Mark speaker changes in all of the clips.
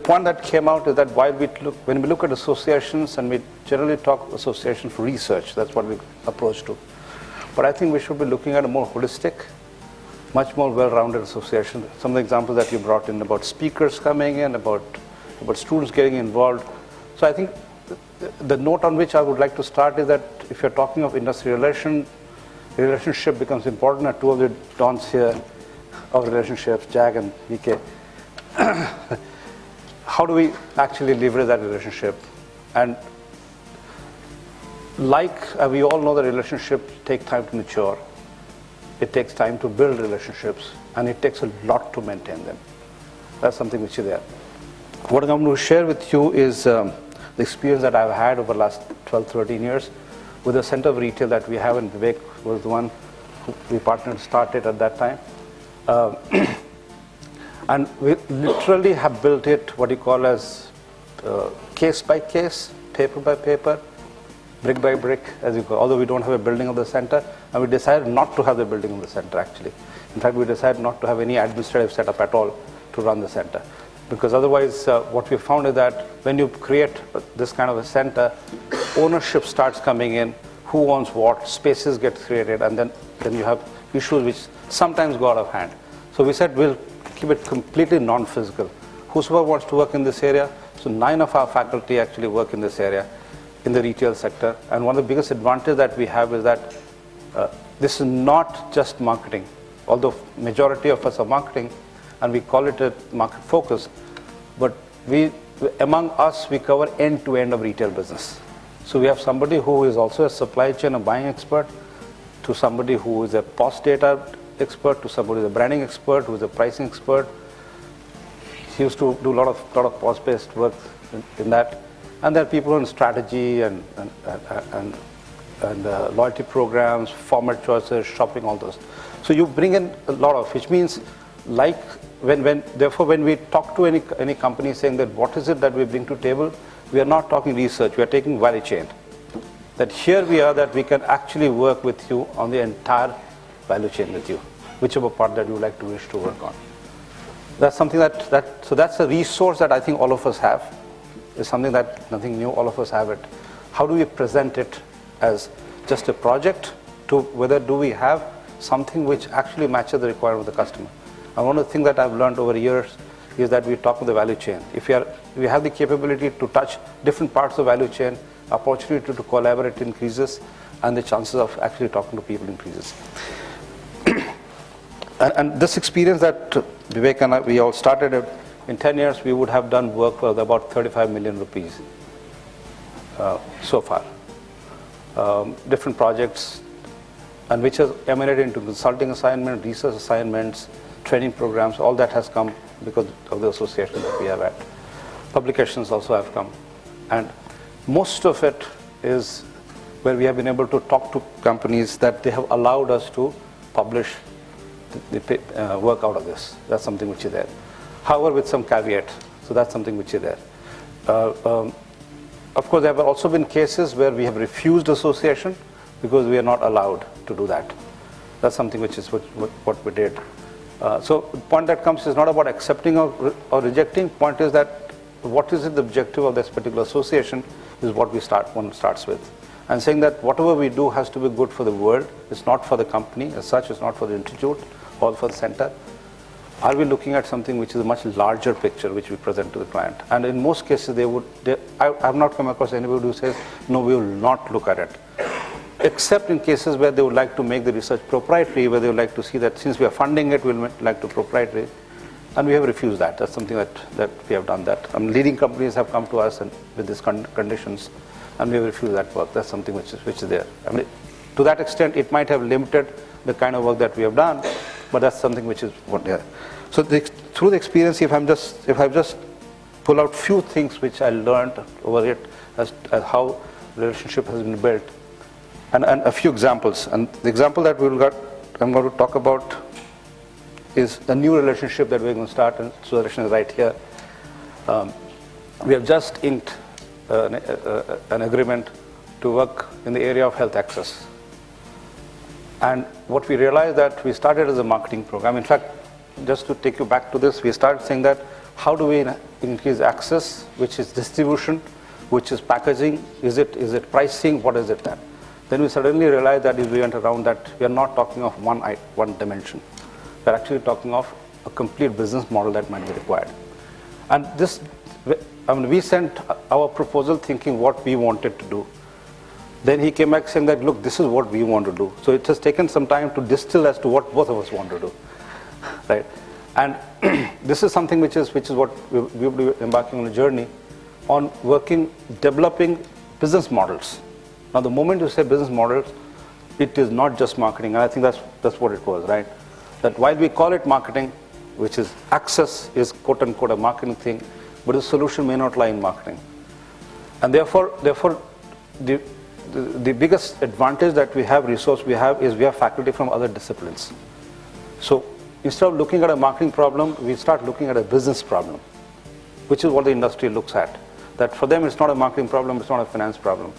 Speaker 1: point that came out is that when we look at associations, and we generally talk association for research, that's what we approach to. But I think we should be looking at a more holistic, much more well-rounded association. Some of the examples that you brought in about speakers coming in, about students getting involved. So I think the note on which I would like to start is that if you're talking of industry relationship becomes important. And two of the dons here of relationships, Jag and VK. How do we actually leverage that relationship? And we all know that relationships take time to mature. It takes time to build relationships, and it takes a lot to maintain them. That's something which is there. What I'm going to share with you is the experience that I've had over the last 12, 13 years with the center of retail that we have, and Vivek was the one who we partnered, started at that time. And we literally have built it, what you call as case by case, paper by paper, brick by brick, as you call, although we don't have a building of the center, and we decided not to have the building of the center actually. In fact, we decided not to have any administrative setup at all to run the center. Because otherwise, what we found is that when you create this kind of a center, ownership starts coming in, who owns what, spaces get created, and then you have issues which sometimes go out of hand. So we said we'll keep it completely non-physical. Whosoever wants to work in this area, so 9 of our faculty actually work in this area, in the retail sector. And one of the biggest advantages that we have is that this is not just marketing. Although majority of us are marketing, and we call it a market focus, but among us, we cover end-to-end of retail business. So we have somebody who is also a supply chain or buying expert, to somebody who is a POS data expert, to somebody who is a branding expert, who is a pricing expert. He used to do a lot of POS-based work in that. And there are people in strategy and loyalty programs, format choices, shopping, all those. So you bring in a lot of, which means therefore when we talk to any company saying that what is it that we bring to table, we are not talking research, we are taking value chain. That here we are, that we can actually work with you on the entire value chain with you, whichever part that you like to wish to work on. That's something so that's a resource that I think all of us have. It's something that nothing new, all of us have it. How do we present it as just a project to whether do we have something which actually matches the requirement of the customer? And one of the things that I've learned over years is that we talk about the value chain. If we have the capability to touch different parts of the value chain, opportunity to collaborate increases, and the chances of actually talking to people increases. and this experience that Vivek and we all started, in 10 years we would have done work for about 35 million rupees so far. Different projects, and which has emanated into consulting assignments, research assignments, training programs. All that has come because of the association that we have had. Publications also have come. And most of it is where we have been able to talk to companies that they have allowed us to publish the work out of this. That's something which is there. However, with some caveat. So that's something which is there. Of course, there have also been cases where we have refused association because we are not allowed to do that. That's something which is what we did. So the point that comes is not about accepting or rejecting. Point is that what is the objective of this particular association is what one starts with. And saying that whatever we do has to be good for the world. It's not for the company as such. It's not for the institute or for the center. Are we looking at something which is a much larger picture which we present to the client? And in most cases, I have not come across anybody who says, no, we will not look at it. Except in cases where they would like to make the research proprietary, where they would like to see that since we are funding it, we will like to proprietary. And we have refused that. That's something that we have done that. Leading companies have come to us with these conditions, and we have refused that work. That's something which is there. To that extent, it might have limited the kind of work that we have done, but that's something which is what they are. So through the experience, if I've just pull out few things which I learned over it as how relationship has been built, and a few examples. And the example that I'm going to talk about is a new relationship that we're going to start, and Sudarshan is right here. We have just inked an agreement to work in the area of health access. And what we realized that we started as a marketing program. In fact, just to take you back to this, we started saying that how do we increase access, which is distribution, which is packaging, is it pricing, what is it then? Then we suddenly realized that if we went around that, we are not talking of one dimension. We're actually talking of a complete business model that might be required. And this, we sent our proposal thinking what we wanted to do. Then he came back saying that, look, this is what we want to do. So it has taken some time to distill as to what both of us want to do, right? And this is something which is what we will be embarking on a journey on developing business models. Now, the moment you say business models, it is not just marketing, and I think that's what it was, right? That while we call it marketing, which is access is quote unquote a marketing thing, but the solution may not lie in marketing. And therefore the biggest advantage that we have, resource we have, is we have faculty from other disciplines. So instead of looking at a marketing problem, we start looking at a business problem, which is what the industry looks at. That for them, it's not a marketing problem, it's not a finance problem.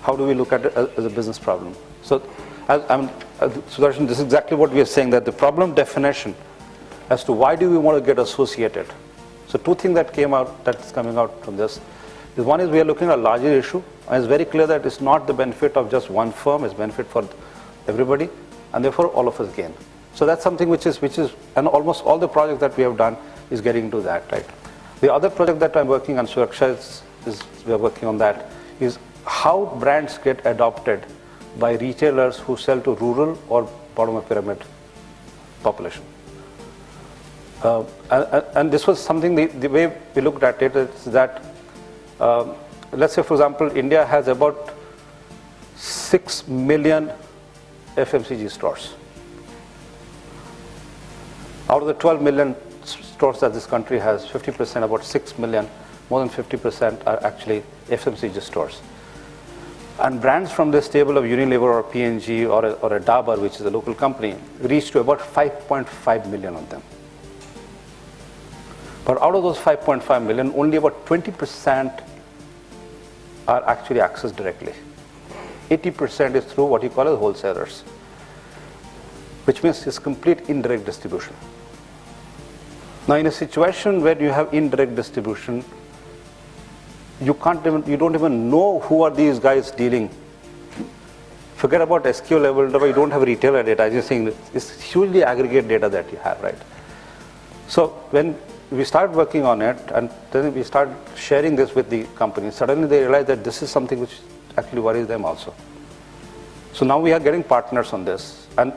Speaker 1: How do we look at it as a business problem? So, Sudarshan, this is exactly what we are saying, that the problem definition as to why do we want to get associated. So two things that's coming out from this is, one is we are looking at a larger issue, and it's very clear that it's not the benefit of just one firm, it's benefit for everybody, and therefore all of us gain. So that's something which is, and almost all the projects that we have done is getting into that, right? The other project that I'm working on, Suraksha we are working on that, is how brands get adopted by retailers who sell to rural or bottom of pyramid population. And this was something, the way we looked at it is that, let's say for example, India has about 6 million FMCG stores. Out of the 12 million stores that this country has, 50%, about 6 million, more than 50% are actually FMCG stores. And brands from this table of Unilever or P&G or a Dabur, which is a local company, reach to about 5.5 million of them. But out of those 5.5 million, only about 20% are actually accessed directly. 80% is through what you call as wholesalers, which means it's complete indirect distribution. Now, in a situation where you have indirect distribution, you don't even know who are these guys dealing. Forget about SKU level data, you don't have retailer data. As you're saying, it's hugely aggregate data that you have, right? So when we start working on it, and then we start sharing this with the companies, suddenly they realize that this is something which actually worries them also. So now we are getting partners on this, and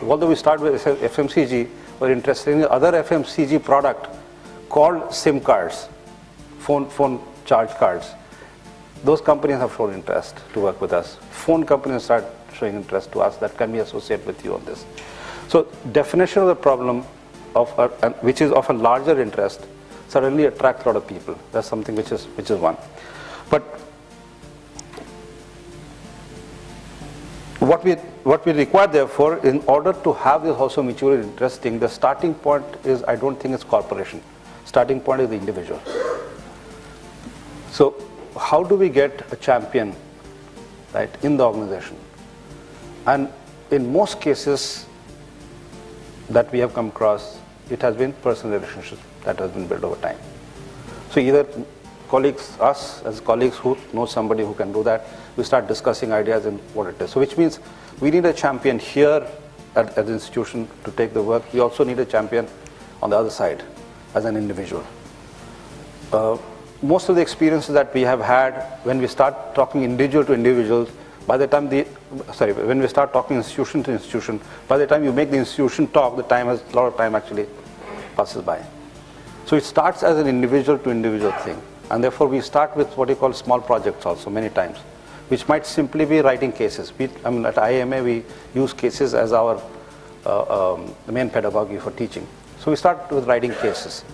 Speaker 1: although we start with FMCG, we're interested in the other FMCG product called SIM cards, phone charge cards. Those companies have shown interest to work with us. Phone companies start showing interest to us that can be associated with you on this. So definition of the problem, which is of a larger interest, suddenly attracts a lot of people. That's something which is one. But what we require, therefore, in order to have this also mutually interesting, the starting point is, I don't think it's corporation. Starting point is the individual. So how do we get a champion, right, in the organization? And in most cases that we have come across, it has been personal relationships that has been built over time. So either colleagues, us as colleagues who know somebody who can do that, we start discussing ideas and what it is. So which means we need a champion here at the institution to take the work. We also need a champion on the other side as an individual. Most of the experiences that we have had, when we start talking individual to individuals, by the time when we start talking institution to institution, by the time you make the institution talk, a lot of time actually passes by. So it starts as an individual to individual thing. And therefore we start with what you call small projects also many times, which might simply be writing cases. At IMA we use cases as our main pedagogy for teaching. So we start with writing cases.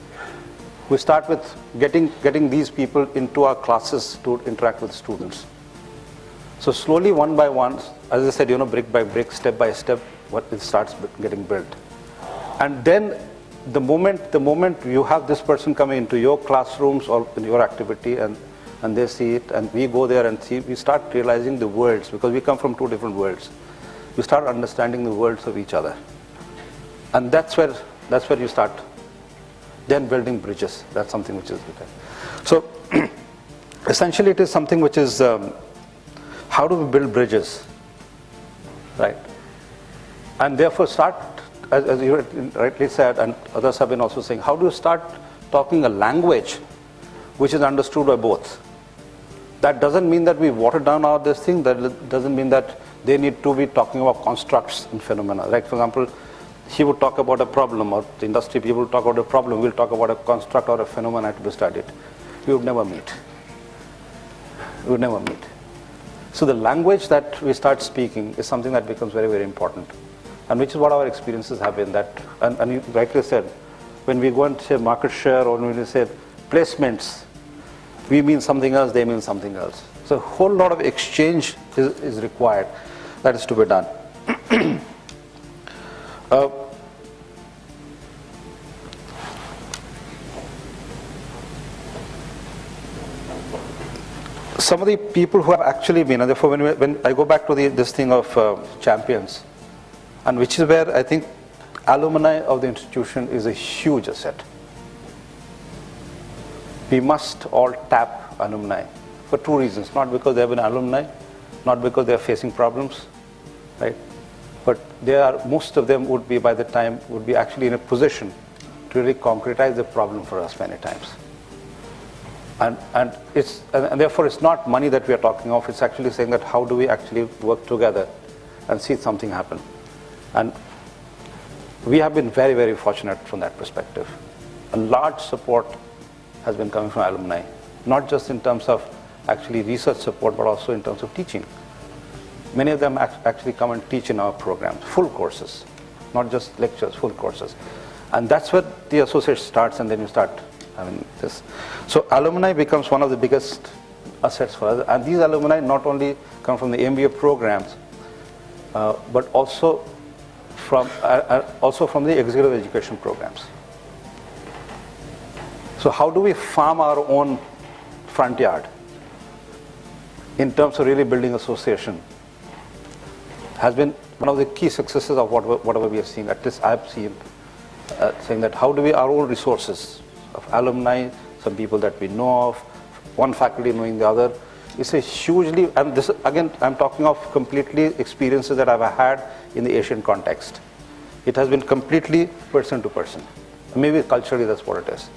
Speaker 1: We start with getting these people into our classes to interact with students. So slowly, one by one, as I said, brick by brick, step by step, it starts getting built. And then the moment you have this person coming into your classrooms or in your activity, and they see it, and we go there and see, we start realizing the worlds, because we come from two different worlds. We start understanding the worlds of each other. And that's where you start then building bridges. That's something which is good. So essentially it is something which is, how do we build bridges, right? And therefore start, as you rightly said, and others have been also saying, how do you start talking a language which is understood by both? That doesn't mean that we water down all this thing. That doesn't mean that they need to be talking about constructs and phenomena. Like, for example, he would talk about a problem, or the industry people would talk about a problem, we'll talk about a construct or a phenomena to be studied. We would never meet. We would never meet. So the language that we start speaking is something that becomes very, very important. And which is what our experiences have been. That, and you rightly said, when we go and say market share, or when we say placements, we mean something else, they mean something else. So a whole lot of exchange is required. That is to be done. Some of the people who have actually been, and therefore when I go back to this thing of champions, and which is where I think alumni of the institution is a huge asset. We must all tap alumni for two reasons. Not because they have been alumni, not because they are facing problems, right? But they are, most of them would be, by the time, would be actually in a position to really concretize the problem for us many times. And therefore it's not money that we are talking of, it's actually saying that how do we actually work together and see something happen. And we have been very, very fortunate from that perspective. A large support has been coming from alumni, not just in terms of actually research support, but also in terms of teaching. Many of them actually come and teach in our programs, full courses, not just lectures, full courses. And that's where the association starts, and then you start having this. So alumni becomes one of the biggest assets for us. And these alumni not only come from the MBA programs, but also from the executive education programs. So how do we farm our own front yard in terms of really building association has been one of the key successes of whatever we are seeing. At least I've seen saying that how do we, our own resources of alumni, some people that we know of, one faculty knowing the other, it's a hugely, and this again I'm talking of completely experiences that I've had in the Asian context. It has been completely person to person. Maybe culturally that's what it is.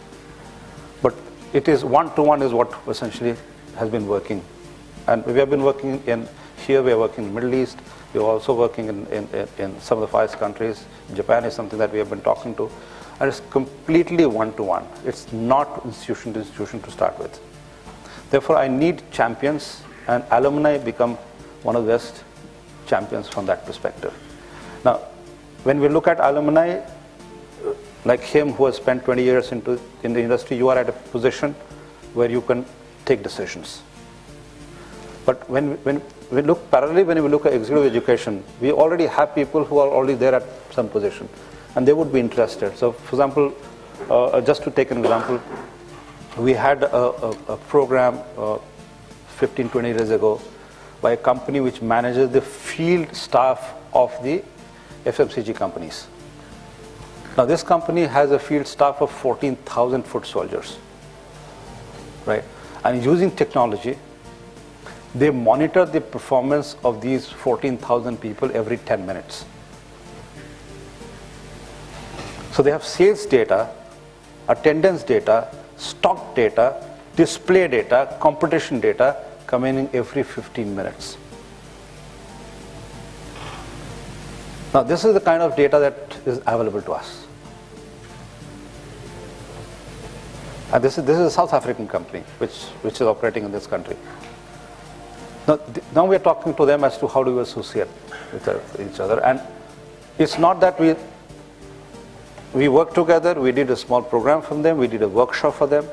Speaker 1: But it is one-to-one is what essentially has been working. And we have been working in, here we are working in the Middle East, we are also working in some of the Far East countries. Japan is something that we have been talking to. And it's completely one-to-one. It's not institution to institution to start with. Therefore, I need champions, and alumni become one of the best champions from that perspective. Now, when we look at alumni, like him who has spent 20 years in the industry, you are at a position where you can take decisions. But when we look parallelly, when we look at executive education, we already have people who are already there at some position, and they would be interested. So, for example, just to take an example, we had a program 15, 20 years ago by a company which manages the field staff of the FMCG companies. Now, this company has a field staff of 14,000 foot soldiers, right? And using technology, they monitor the performance of these 14,000 people every 10 minutes. So they have sales data, attendance data, stock data, display data, competition data coming in every 15 minutes. Now, this is the kind of data that is available to us. And this is a South African company which is operating in this country. Now we are talking to them as to how do we associate with each other. And it's not that we work together, we did a small program from them, we did a workshop for them.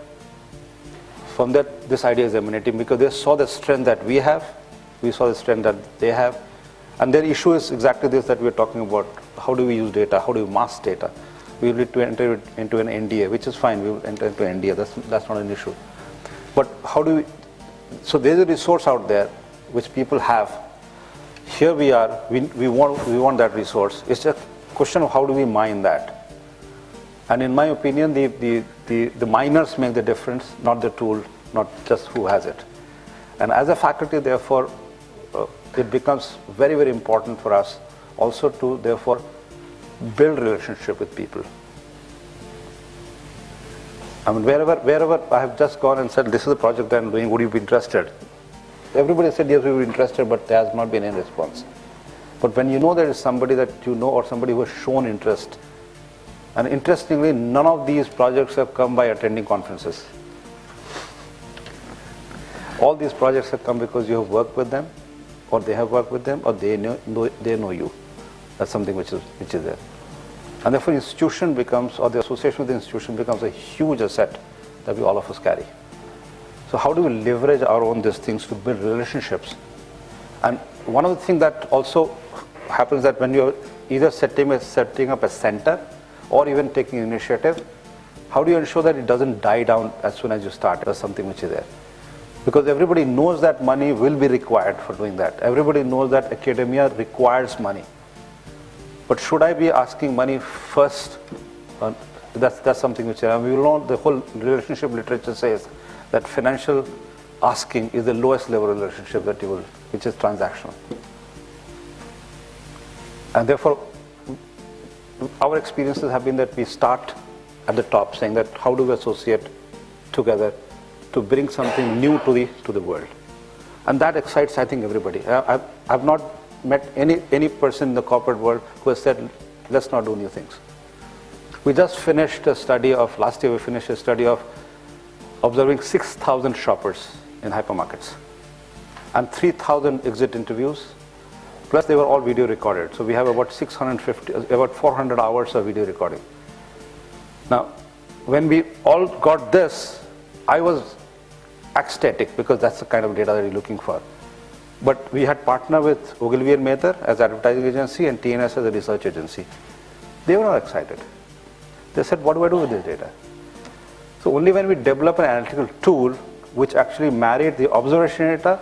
Speaker 1: From that, this idea is emanating because they saw the strength that we have, we saw the strength that they have. And their issue is exactly this that we're talking about. How do we use data? How do we mask data? We need to enter into an NDA, which is fine. We will enter into an NDA. That's not an issue. But how do we? So there's a resource out there which people have. Here we are. We want that resource. It's a question of how do we mine that. And in my opinion, the minors make the difference, not the tool, not just who has it. And as a faculty, therefore, it becomes very, very important for us also to, therefore, build relationship with people. I mean, wherever I have just gone and said, this is the project I'm doing, would you be interested? Everybody said, yes, we would be interested, but there has not been any response. But when you know there is somebody that you know or somebody who has shown interest, and interestingly, none of these projects have come by attending conferences. All these projects have come because you have worked with them, or they have worked with them, or they know you. That's something which is there. And therefore, institution becomes, or the association with the institution becomes a huge asset that we all of us carry. So how do we leverage our own these things to build relationships? And one of the things that also happens that when you're either setting up a center or even taking initiative, how do you ensure that it doesn't die down as soon as you start or something which is there? Because everybody knows that money will be required for doing that. Everybody knows that academia requires money. But should I be asking money first? That's something which we know the whole relationship literature says that financial asking is the lowest level relationship that you will, which is transactional. And therefore, our experiences have been that we start at the top, saying that how do we associate together to bring something new to the world. And that excites, I think, everybody. I've not met any person in the corporate world who has said, let's not do new things. We just finished a study of, last year we finished a study of observing 6,000 shoppers in hypermarkets and 3,000 exit interviews, plus they were all video recorded. So we have about 400 hours of video recording. Now, when we all got this, I was ecstatic because that's the kind of data that you're looking for. But we had partnered with Ogilvy and Mather as advertising agency and TNS as a research agency. They were not excited. They said, what do I do with this data? So only when we developed an analytical tool which actually married the observation data,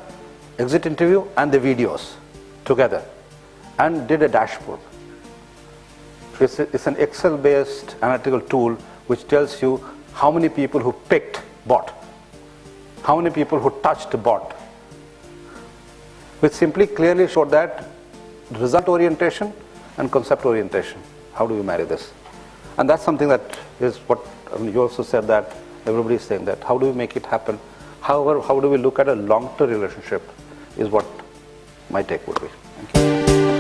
Speaker 1: exit interview, and the videos together and did a dashboard. It's an Excel-based analytical tool which tells you how many people who picked bought, how many people who touched bought, which simply clearly showed that result orientation and concept orientation. How do you marry this? And that's something that is what you also said, that everybody is saying that. How do we make it happen? However, how do we look at a long-term relationship is what my take would be. Thank you.